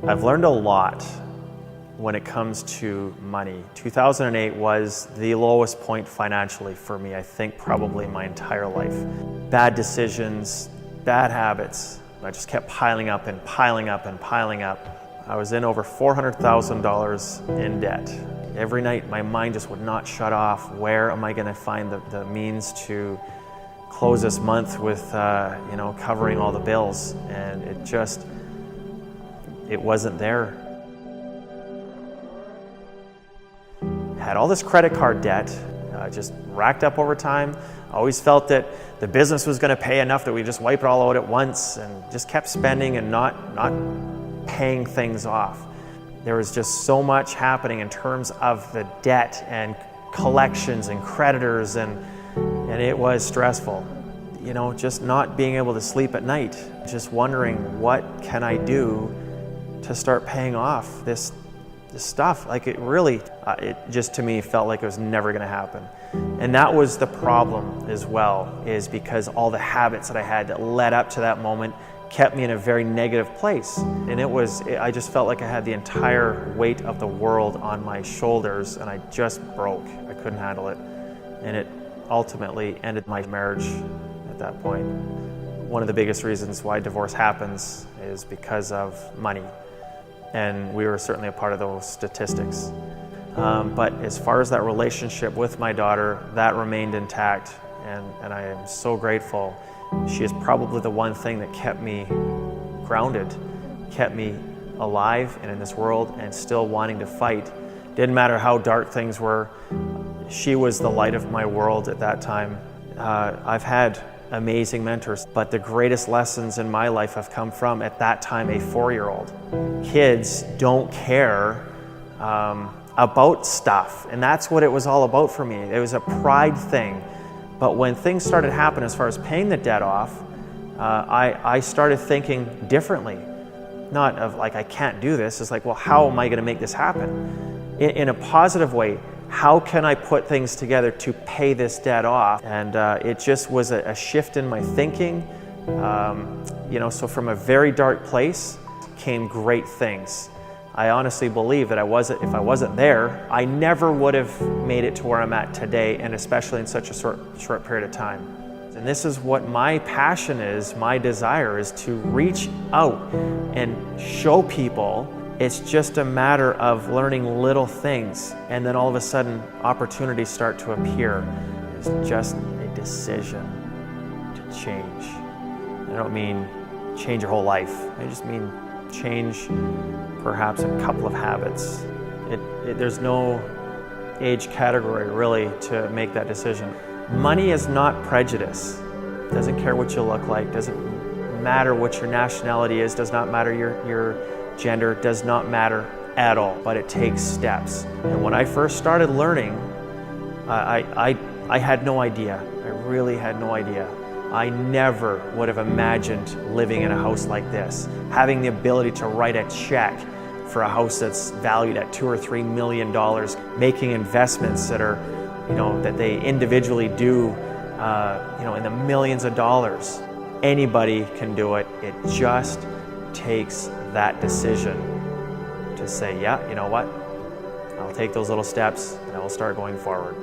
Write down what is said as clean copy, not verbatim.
I've learned a lot when it comes to money. 2008 was the lowest point financially for me, I think probably my entire life. Bad decisions, bad habits. I just kept piling up and piling up and piling up. I was in over $400,000 in debt. Every night my mind just would not shut off. Where am I going to find the means to close this month with covering all the bills? And it wasn't there. Had all this credit card debt, just racked up over time. I always felt that the business was going to pay enough that we just wipe it all out at once, and just kept spending and not paying things off. There was just so much happening in terms of the debt and collections and creditors, and it was stressful. You know, just not being able to sleep at night, just wondering what can I do to start paying off this stuff. Like it just to me felt like it was never going to happen. And that was the problem as well, is because all the habits that I had that led up to that moment kept me in a very negative place. And I just felt like I had the entire weight of the world on my shoulders, and I just broke. I couldn't handle it. And it ultimately ended my marriage at that point. One of the biggest reasons why divorce happens is because of money. And we were certainly a part of those statistics. But as far as that relationship with my daughter, that remained intact, and I am so grateful. She is probably the one thing that kept me grounded, kept me alive and in this world and still wanting to fight. Didn't matter how dark things were, she was the light of my world at that time. I've had amazing mentors, but the greatest lessons in my life have come from, at that time, a 4-year-old. Kids don't care about stuff, and that's what it was all about for me. It was a pride thing. But when things started happening as far as paying the debt off, I started thinking differently. Not of like, I can't do this. It's like, well, how am I going to make this happen? In a positive way, how can I put things together to pay this debt off? And it just was a shift in my thinking. So from a very dark place came great things. I honestly believe that if I wasn't there, I never would have made it to where I'm at today, and especially in such a short period of time. And this is what my passion is, my desire is to reach out and show people. It's just a matter of learning little things, and then all of a sudden opportunities start to appear. It's just a decision to change. I don't mean change your whole life. I just mean change perhaps a couple of habits. There's no age category really to make that decision. Money is not prejudice. It doesn't care what you look like, doesn't matter what your nationality is, does not matter your gender, does not matter at all, but it takes steps. And when I first started learning, I had no idea. I really had no idea. I never would have imagined living in a house like this, having the ability to write a check for a house that's valued at $2 or $3 million, making investments that are, that they individually do, in the millions of dollars. Anybody can do it. It just takes that decision to say, yeah, you know what? I'll take those little steps and I'll start going forward.